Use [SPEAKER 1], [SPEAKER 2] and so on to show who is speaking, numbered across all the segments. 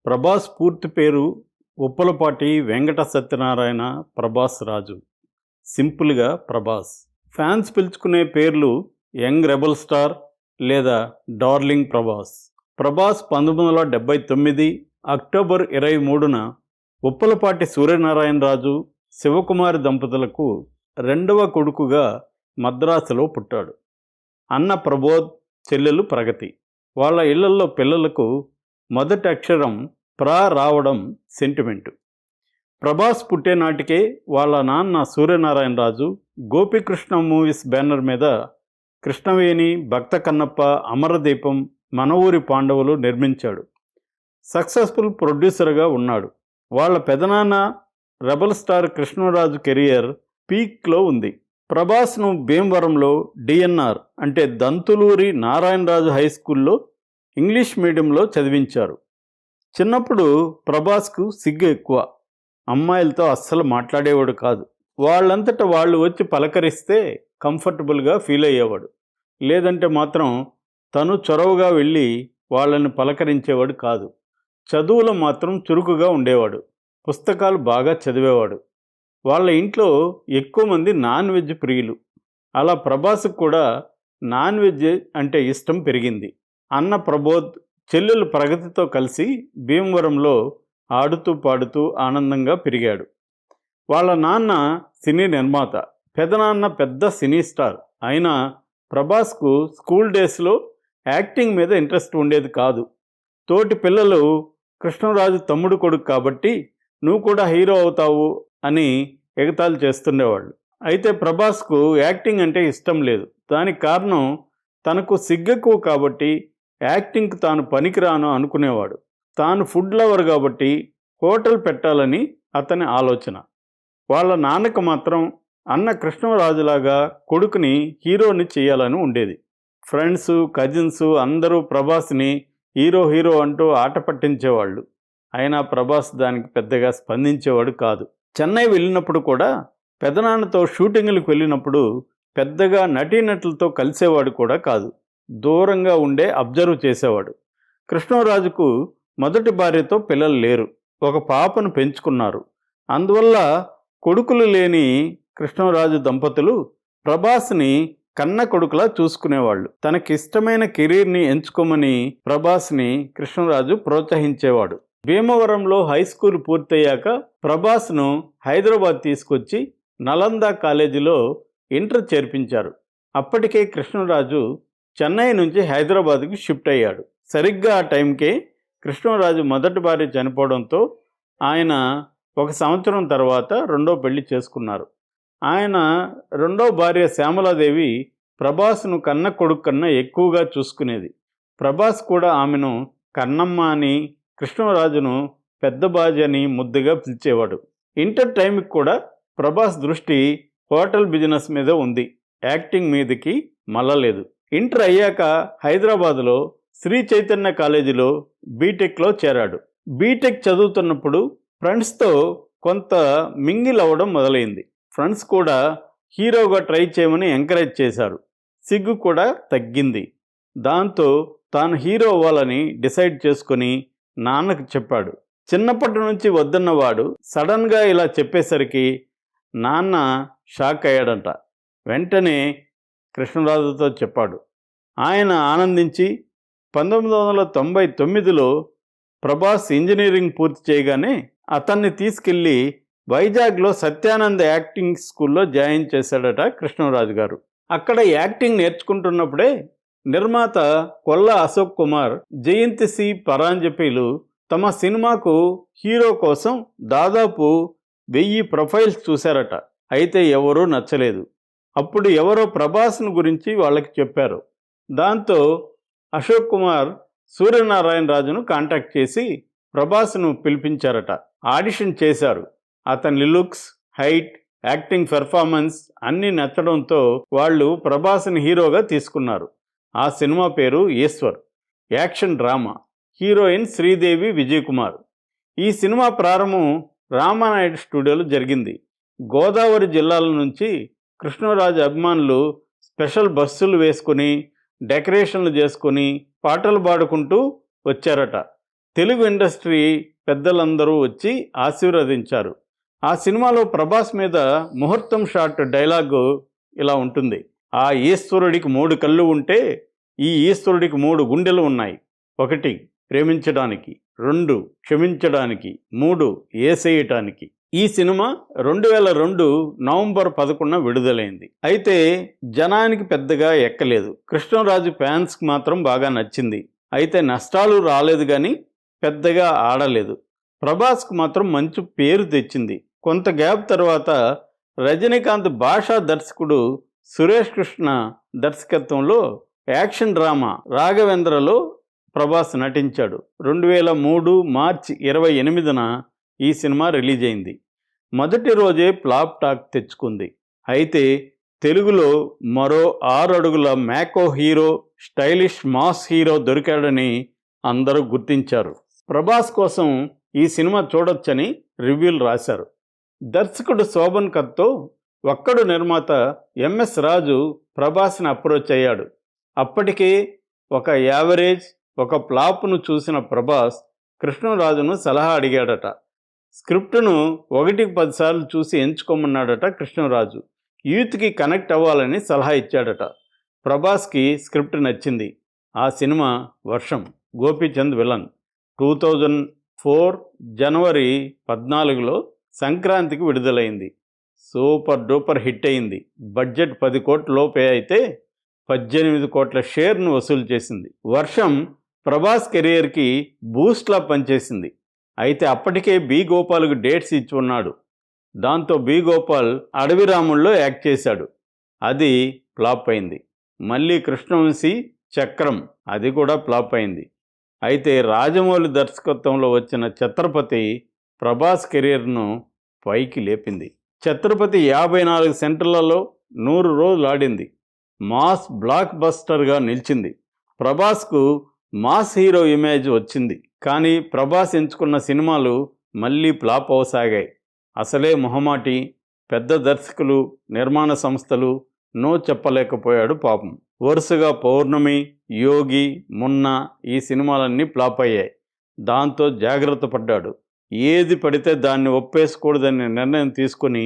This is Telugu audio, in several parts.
[SPEAKER 1] ప్రభాస్ పూర్తి పేరు ఉప్పలపాటి వెంకట సత్యనారాయణ ప్రభాస్ రాజు. సింపుల్గా ప్రభాస్. ఫ్యాన్స్ పిలుచుకునే పేర్లు యంగ్ రెబల్ స్టార్ లేదా డార్లింగ్ ప్రభాస్. ప్రభాస్ 1979 అక్టోబర్ 23న ఉప్పలపాటి సూర్యనారాయణరాజు శివకుమారి దంపతులకు రెండవ కొడుకుగా మద్రాసులో పుట్టాడు. అన్న ప్రబోధ్, చెల్లెలు ప్రగతి. వాళ్ళ ఇళ్లల్లో పిల్లలకు మొదటి అక్షరం ప్రా రావడం సెంటిమెంటు. ప్రభాస్ పుట్టే నాటికే వాళ్ళ నాన్న సూర్యనారాయణరాజు గోపీకృష్ణ మూవీస్ బ్యానర్ మీద కృష్ణవేణి, భక్త కన్నప్ప, అమరదీపం, మన ఊరి పాండవులు నిర్మించాడు. సక్సెస్ఫుల్ ప్రొడ్యూసర్గా ఉన్నాడు. వాళ్ళ పెదనాన్న రెబల్ స్టార్ కృష్ణరాజు కెరియర్ పీక్లో ఉంది. ప్రభాస్ను భీమవరంలో డిఎన్ఆర్ అంటే దంతులూరి నారాయణరాజు హై స్కూల్లో ఇంగ్లీష్ మీడియంలో చదివించారు. చిన్నప్పుడు ప్రభాస్కు సిగ్గు ఎక్కువ. అమ్మాయిలతో అస్సలు మాట్లాడేవాడు కాదు. వాళ్ళంతటా వాళ్ళు వచ్చి పలకరిస్తే కంఫర్టబుల్గా ఫీల్ అయ్యేవాడు. లేదంటే మాత్రం తను చొరవగా వెళ్ళి వాళ్ళని పలకరించేవాడు కాదు. చదువులో మాత్రం చురుకుగా ఉండేవాడు. పుస్తకాలు బాగా చదివేవాడు. వాళ్ళ ఇంట్లో ఎక్కువ మంది నాన్ వెజ్ ప్రియులు. అలా ప్రభాస్కు కూడా నాన్ వెజ్ అంటే ఇష్టం పెరిగింది. అన్న ప్రబోధ్, చెల్లెలు ప్రగతితో కలిసి భీమవరంలో ఆడుతూ పాడుతూ ఆనందంగా పెరిగాడు. వాళ్ళ నాన్న సినీ నిర్మాత, పెదనాన్న పెద్ద సినీ స్టార్. అయినా ప్రభాస్కు స్కూల్ డేస్లో యాక్టింగ్ మీద ఇంట్రెస్ట్ ఉండేది కాదు. తోటి పిల్లలు కృష్ణరాజు తమ్ముడు కొడుకు కాబట్టి నువ్వు కూడా హీరో అవుతావు అని ఎగతాళి చేస్తుండేవాళ్ళు. అయితే ప్రభాస్కు యాక్టింగ్ అంటే ఇష్టం లేదు. దానికి కారణం తనకు సిగ్గెక్కువ కాబట్టి యాక్టింగ్కి తాను పనికిరాను అనుకునేవాడు. తాను ఫుడ్ లవర్ కాబట్టి హోటల్ పెట్టాలని అతని ఆలోచన. వాళ్ళ నాన్నకు మాత్రం అన్న కృష్ణరాజులాగా కొడుకుని హీరోని చేయాలని ఉండేది. ఫ్రెండ్స్, కజిన్స్ అందరూ ప్రభాస్ని హీరో అంటూ ఆట పట్టించేవాళ్ళు. అయినా ప్రభాస్ దానికి పెద్దగా స్పందించేవాడు కాదు. చెన్నై వెళ్ళినప్పుడు కూడా పెదనాన్నతో షూటింగ్లకు వెళ్ళినప్పుడు పెద్దగా నటీనటులతో కలిసేవాడు కూడా కాదు. దూరంగా ఉండే అబ్జర్వ్ చేసేవాడు. కృష్ణరాజుకు మొదటి భార్యతో పిల్లలు లేరు. ఒక పాపను పెంచుకున్నారు. అందువల్ల కొడుకులు లేని కృష్ణరాజు దంపతులు ప్రభాస్ని కన్న కొడుకులా చూసుకునేవాళ్ళు. తనకిష్టమైన కెరీర్ని ఎంచుకోమని ప్రభాస్ని కృష్ణరాజు ప్రోత్సహించేవాడు. భీమవరంలో హై స్కూల్ పూర్తయ్యాక ప్రభాస్ను హైదరాబాద్ తీసుకొచ్చి నలంద కాలేజీలో ఇంటర్ చేర్పించారు. అప్పటికే కృష్ణరాజు చెన్నై నుంచి హైదరాబాద్కి షిఫ్ట్ అయ్యాడు. సరిగ్గా ఆ టైంకే కృష్ణరాజు మొదటి భార్య చనిపోవడంతో ఆయన 1 సంవత్సరం తర్వాత రెండో పెళ్లి చేసుకున్నారు. ఆయన రెండో భార్య శ్యామలాదేవి ప్రభాస్ను కన్న కొడుకు కన్నా ఎక్కువగా చూసుకునేది. ప్రభాస్ కూడా ఆమెను కన్నమ్మ అని, కృష్ణరాజును పెద్ద బాజీ అని ముద్దుగా పిలిచేవాడు. ఇంటర్ టైంకి కూడా ప్రభాస్ దృష్టి హోటల్ బిజినెస్ మీద ఉంది. యాక్టింగ్ మీదకి మళ్ళలేదు. ఇంటర్ అయ్యాక హైదరాబాదులో శ్రీ చైతన్య కాలేజీలో బీటెక్లో చేరాడు. బీటెక్ చదువుతున్నప్పుడు ఫ్రెండ్స్తో కొంత మింగిల్ అవ్వడం మొదలైంది. ఫ్రెండ్స్ కూడా హీరోగా ట్రై చేయమని ఎంకరేజ్ చేశారు. సిగ్గు కూడా తగ్గింది. దాంతో తాను హీరో అవ్వాలని డిసైడ్ చేసుకొని నాన్నకు చెప్పాడు. చిన్నప్పటి నుంచి వద్దన్నవాడు సడన్గా ఇలా చెప్పేసరికి నాన్న షాక్ అయ్యాడంట. వెంటనే కృష్ణరాజుతో చెప్పాడు. ఆయన ఆనందించి 1999లో ప్రభాస్ ఇంజనీరింగ్ పూర్తి చేయగానే అతన్ని తీసుకెళ్ళి వైజాగ్లో సత్యానంద్ యాక్టింగ్ స్కూల్లో జాయిన్ చేశాడట కృష్ణరాజు గారు. అక్కడ యాక్టింగ్ నేర్చుకుంటున్నప్పుడే నిర్మాత కొల్లా అశోక్ కుమార్, జయంతి సి పరాంజపేలు తమ సినిమాకు హీరో కోసం దాదాపు 1000 ప్రొఫైల్స్ చూశారట. అయితే ఎవరూ నచ్చలేదు. అప్పుడు ఎవరో ప్రభాస్ను గురించి వాళ్ళకి చెప్పారు. దాంతో అశోక్ కుమార్ సూర్యనారాయణరాజును కాంటాక్ట్ చేసి ప్రభాస్ను పిలిపించారట. ఆడిషన్ చేశారు. అతని లుక్స్, హైట్, యాక్టింగ్ పెర్ఫార్మెన్స్ అన్నీ నచ్చడంతో వాళ్ళు ప్రభాస్ని హీరోగా తీసుకున్నారు. ఆ సినిమా పేరు Eshwar. Action drama. Heroine Sridevi, Vijay Kumar. ఈ సినిమా ప్రారంభం రామానాయుడు స్టూడియోలో జరిగింది. గోదావరి జిల్లాల నుంచి కృష్ణరాజు అభిమానులు స్పెషల్ బస్సులు వేసుకొని, డెకరేషన్లు చేసుకొని, పాటలు పాడుకుంటూ వచ్చారట. తెలుగు ఇండస్ట్రీ పెద్దలందరూ వచ్చి ఆశీర్వదించారు. ఆ సినిమాలో ప్రభాస్ మీద ముహూర్తం షాట్ డైలాగు ఇలా ఉంటుంది: ఆ ఈశ్వరుడికి 3 కళ్ళు ఉంటే ఈ ఈశ్వరుడికి 3 గుండెలు ఉన్నాయి. 1 ప్రేమించడానికి, 2 క్షమించడానికి, 3 ఏసేయటానికి. ఈ సినిమా 2002 నవంబర్ 11న విడుదలైంది. అయితే జనానికి పెద్దగా ఎక్కలేదు. కృష్ణరాజు ఫ్యాన్స్కి మాత్రం బాగా నచ్చింది. అయితే నష్టాలు రాలేదు కానీ పెద్దగా ఆడలేదు. ప్రభాస్కు మాత్రం మంచి పేరు తెచ్చింది. కొంత గ్యాప్ తర్వాత రజనీకాంత్ భాషా దర్శకుడు సురేష్ కృష్ణ దర్శకత్వంలో యాక్షన్ డ్రామా రాఘవేంద్రలో ప్రభాస్ నటించాడు. 2003 మార్చి 28న ఈ సినిమా రిలీజ్ అయింది. మొదటి రోజే ఫ్లాప్ టాక్ తెచ్చుకుంది. అయితే తెలుగులో మరో 6 అడుగుల మ్యాకో హీరో, స్టైలిష్ మాస్ హీరో దొరికాడని అందరూ గుర్తించారు. ప్రభాస్ కోసం ఈ సినిమా చూడొచ్చని రివ్యూలు రాశారు. దర్శకుడు శోభన్ కత్తో ఒక్కడు నిర్మాత ఎంఎస్ రాజు ప్రభాస్ని అప్రోచ్ అయ్యాడు. అప్పటికే ఒక యావరేజ్, ఒక ఫ్లాప్ను చూసిన ప్రభాస్ కృష్ణరాజును సలహా అడిగాడట. స్క్రిప్టును 1కి 10 సార్లు చూసి ఎంచుకోమన్నాడట కృష్ణరాజు. యూత్కి కనెక్ట్ అవ్వాలని సలహా ఇచ్చాడట. ప్రభాస్కి స్క్రిప్ట్ నచ్చింది. ఆ సినిమా వర్షం, గోపీచంద్ విలన్. 2004 జనవరి 14లో సంక్రాంతికి విడుదలైంది. సూపర్ డూపర్ హిట్ అయింది. బడ్జెట్ 10 కోట్ల లోపే అయితే 18 కోట్ల షేర్ను వసూలు చేసింది. వర్షం ప్రభాస్ కెరియర్కి బూస్ట్లా పనిచేసింది. అయితే అప్పటికే బి గోపాల్కు డేట్స్ ఇచ్చి ఉన్నాడు. దాంతో బి గోపాల్ అడవి రాముల్లో యాక్ట్ చేశాడు. అది ఫ్లాప్ అయింది. మళ్ళీ కృష్ణవంశీ చక్రం, అది కూడా ఫ్లాప్ అయింది. అయితే రాజమౌళి దర్శకత్వంలో వచ్చిన ఛత్రపతి ప్రభాస్ కెరీర్ను పైకి లేపింది. ఛత్రపతి 54 సెంటర్లలో 100 రోజులు ఆడింది. మాస్ బ్లాక్ బస్టర్గా నిలిచింది. ప్రభాస్కు మాస్ హీరో ఇమేజ్ వచ్చింది. కానీ ప్రభాస్ ఎంచుకున్న సినిమాలు మళ్ళీ ఫ్లాప్ అవసాగాయి. అసలే మొహమాటి, పెద్ద దర్శకులు, నిర్మాణ సంస్థలు నో చెప్పలేకపోయాడు పాపం. వరుసగా పౌర్ణమి, యోగి, మున్నా ఈ సినిమాలన్నీ ఫ్లాప్ అయ్యాయి. దాంతో జాగ్రత్త పడ్డాడు. ఏది పడితే దాన్ని ఒప్పేసుకోకూడదనే నిర్ణయం తీసుకుని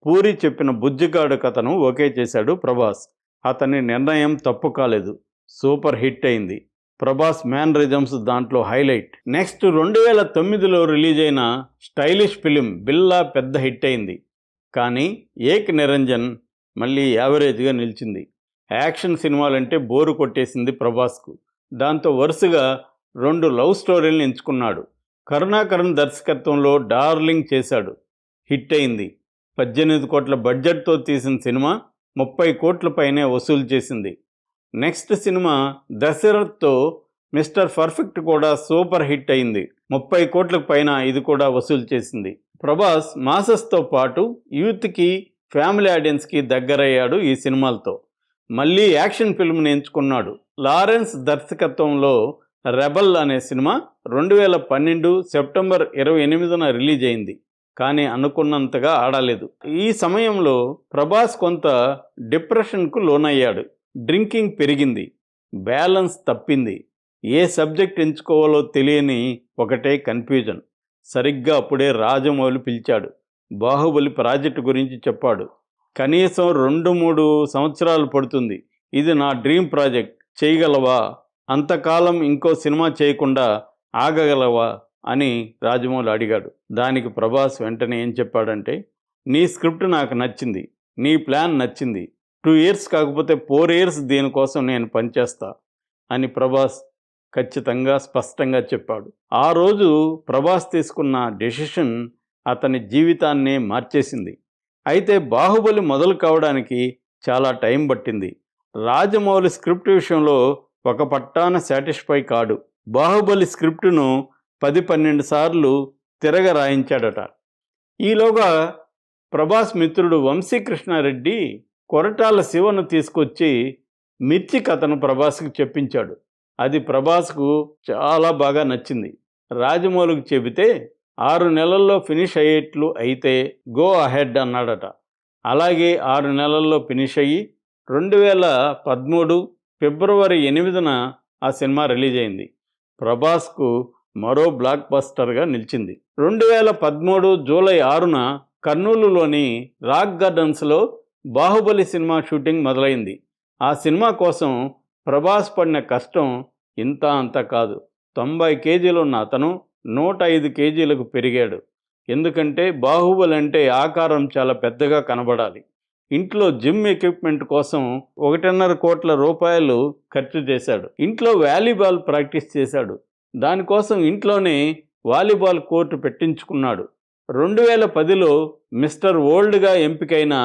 [SPEAKER 1] పూరి చెప్పిన బుజ్జిగాడు కథను ఓకే చేశాడు ప్రభాస్. అతని నిర్ణయం తప్పు కాలేదు. సూపర్ హిట్ అయింది. ప్రభాస్ మ్యానరిజమ్స్ దాంట్లో హైలైట్. నెక్స్ట్ 2009లో రిలీజ్ అయిన స్టైలిష్ ఫిలిం బిల్లా పెద్ద హిట్ అయింది. కానీ ఏక్ నిరంజన్ మళ్ళీ యావరేజ్గా నిలిచింది. యాక్షన్ సినిమాలంటే బోరు కొట్టేసింది ప్రభాస్కు. దాంతో వరుసగా 2 లవ్ స్టోరీలను ఎంచుకున్నాడు. కరుణాకరన్ దర్శకత్వంలో డార్లింగ్ చేశాడు. హిట్ అయింది. 18 కోట్ల బడ్జెట్తో తీసిన సినిమా 30 కోట్ల పైనే వసూలు చేసింది. నెక్స్ట్ సినిమా దశరథ్తో మిస్టర్ పర్ఫెక్ట్ కూడా సూపర్ హిట్ అయింది. 30 కోట్లకు పైన ఇది కూడా వసూలు చేసింది. ప్రభాస్ మాసెస్తో పాటు యూత్కి, ఫ్యామిలీ ఆడియన్స్కి దగ్గరయ్యాడు ఈ సినిమాలతో. మళ్ళీ యాక్షన్ ఫిల్మ్ని ఎంచుకున్నాడు. లారెన్స్ దర్శకత్వంలో రెబల్ అనే సినిమా 2012 సెప్టెంబర్ 28న రిలీజ్ అయింది. కానీ అనుకున్నంతగా ఆడలేదు. ఈ సమయంలో ప్రభాస్ కొంత డిప్రెషన్కు లోనయ్యాడు. డ్రింకింగ్ పెరిగింది, బ్యాలెన్స్ తప్పింది. ఏ సబ్జెక్ట్ ఎంచుకోవాలో తెలియని ఒకటే కన్ఫ్యూజన్. సరిగ్గా అప్పుడే రాజమౌళి పిలిచాడు. బాహుబలి ప్రాజెక్టు గురించి చెప్పాడు. కనీసం 2-3 సంవత్సరాలు పడుతుంది. ఇది నా డ్రీమ్ ప్రాజెక్ట్, చేయగలవా? అంతకాలం ఇంకో సినిమా చేయకుండా ఆగగలవా అని రాజమౌళి అడిగాడు. దానికి ప్రభాస్ వెంటనే ఏం చెప్పాడంటే, నీ స్క్రిప్ట్ నాకు నచ్చింది, నీ ప్లాన్ నచ్చింది. 2 ఇయర్స్ కాకపోతే 4 ఇయర్స్ దీనికోసం నేను పనిచేస్తా అని ప్రభాస్ ఖచ్చితంగా స్పష్టంగా చెప్పాడు. ఆ రోజు ప్రభాస్ తీసుకున్న డెసిషన్ అతని జీవితాన్నే మార్చేసింది. అయితే బాహుబలి మొదలు కావడానికి చాలా టైం పట్టింది. రాజమౌళి స్క్రిప్ట్ విషయంలో ఒక పట్టాన సాటిస్ఫై కాడు. బాహుబలి స్క్రిప్టును 10-12 సార్లు తిరగ రాయించాడట. ఈలోగా ప్రభాస్ మిత్రుడు వంశీకృష్ణారెడ్డి కొరటాల శివను తీసుకొచ్చి మిర్చి కథను ప్రభాస్కి చెప్పించాడు. అది ప్రభాస్కు చాలా బాగా నచ్చింది. రాజమౌళికి చెబితే 6 నెలల్లో ఫినిష్ అయ్యేట్లు అయితే గో అహెడ్ అన్నాడట. అలాగే 6 నెలల్లో ఫినిష్ అయ్యి 2013 ఫిబ్రవరి 8న ఆ సినిమా రిలీజ్ అయింది. ప్రభాస్కు మరో బ్లాక్ బస్టర్గా నిలిచింది. 2013 జూలై 6న కర్నూలులోని రాక్ గార్డెన్స్లో బాహుబలి సినిమా షూటింగ్ మొదలైంది. ఆ సినిమా కోసం ప్రభాస్ పడిన కష్టం ఇంత అంత కాదు. 90 కేజీలున్న అతను 105 కేజీలకు పెరిగాడు. ఎందుకంటే బాహుబలి అంటే ఆకారం చాలా పెద్దగా కనబడాలి. ఇంట్లో జిమ్ ఎక్విప్మెంట్ కోసం 1.5 కోట్ల రూపాయలు ఖర్చు చేశాడు. ఇంట్లో వాలీబాల్ ప్రాక్టీస్ చేశాడు. దానికోసం ఇంట్లోనే వాలీబాల్ కోర్టు పెట్టించుకున్నాడు. 2010లో మిస్టర్ వరల్డ్గా ఎంపికైన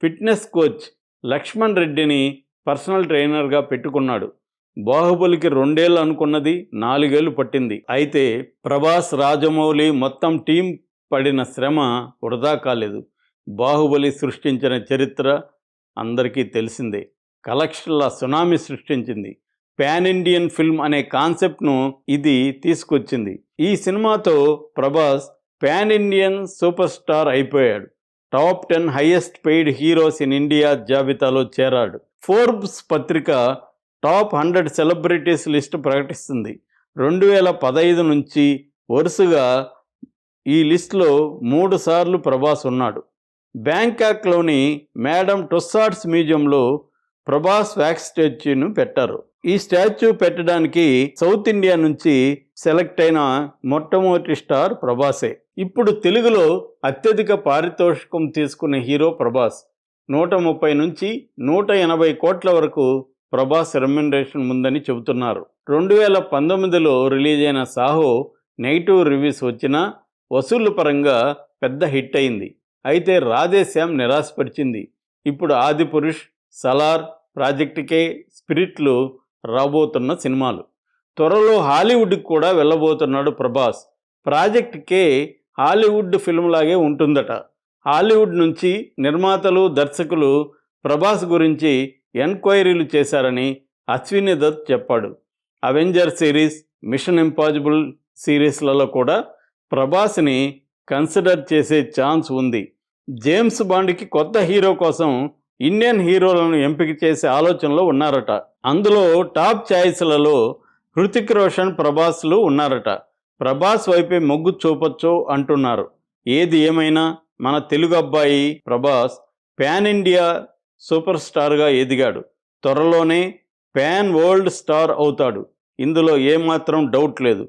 [SPEAKER 1] ఫిట్నెస్ కోచ్ లక్ష్మణ్ రెడ్డిని పర్సనల్ ట్రైనర్గా పెట్టుకున్నాడు. బాహుబలికి 2 ఏళ్ళు అనుకున్నది 4 ఏళ్ళు పట్టింది. అయితే ప్రభాస్, రాజమౌళి మొత్తం టీం పడిన శ్రమ వృధా కాలేదు. బాహుబలి సృష్టించిన చరిత్ర అందరికీ తెలిసిందే. కలెక్షన్ల సునామీ సృష్టించింది. పాన్ ఇండియన్ ఫిల్మ్ అనే కాన్సెప్ట్ను ఇది తీసుకొచ్చింది. ఈ సినిమాతో Prabhas pan Indian super star అయిపోయాడు. Top 10 highest paid heroes in India జాబితాలో చేరాడు. ఫోర్బ్స్ పత్రిక టాప్ 100 సెలబ్రిటీస్ లిస్టు ప్రకటిస్తుంది. 2015 నుంచి వరుసగా ఈ లిస్టులో 3 సార్లు ప్రభాస్ ఉన్నాడు. బ్యాంకాక్లోని మేడమ్ టుస్సాడ్స్ మ్యూజియంలో ప్రభాస్ వ్యాక్స్ స్టాచ్యూను పెట్టారు. ఈ స్టాచ్యూ పెట్టడానికి సౌత్ ఇండియా నుంచి సెలెక్ట్ అయిన మొట్టమొదటి స్టార్ ప్రభాసే. ఇప్పుడు తెలుగులో అత్యధిక పారితోషికం తీసుకునే హీరో ప్రభాస్. 130 నుంచి 180 కోట్ల వరకు ప్రభాస్ రెమ్యునరేషన్ ఉందని చెబుతున్నారు. 2019లో రిలీజ్ అయిన సాహో నెగిటివ్ రివ్యూస్ వచ్చినా వసూళ్ల పరంగా పెద్ద హిట్ అయింది. అయితే రాధేశ్యామ్ నిరాశపరిచింది. ఇప్పుడు ఆదిపురుష్, సలార్, ప్రాజెక్ట్ కే, స్పిరిట్లు రాబోతున్న సినిమాలు. త్వరలో హాలీవుడ్కి కూడా వెళ్ళబోతున్నాడు Prabhas. Project K Hollywood film లాగే ఉంటుందట. హాలీవుడ్ నుంచి నిర్మాతలు, దర్శకులు ప్రభాస్ గురించి ఎంక్వైరీలు చేశారని అశ్విని దత్ చెప్పాడు. అవెంజర్ సిరీస్, మిషన్ ఇంపాసిబుల్ సిరీస్లలో కూడా ప్రభాస్ని కన్సిడర్ చేసే ఛాన్స్ ఉంది. జేమ్స్ బాండ్కి కొత్త హీరో కోసం ఇండియన్ హీరోలను ఎంపిక చేసే ఆలోచనలో ఉన్నారట. అందులో టాప్ ఛాయిస్లలో హృతిక్ రోషన్, ప్రభాస్లు ఉన్నారట. ప్రభాస్ వైపే మొగ్గు చూపొచ్చు అంటున్నారు. ఏది ఏమైనా మన తెలుగు అబ్బాయి ప్రభాస్ పాన్ ఇండియా సూపర్ స్టార్గా ఎదిగాడు. త్వరలోనే పాన్ వరల్డ్ స్టార్ అవుతాడు. ఇందులో ఏమాత్రం డౌట్ లేదు.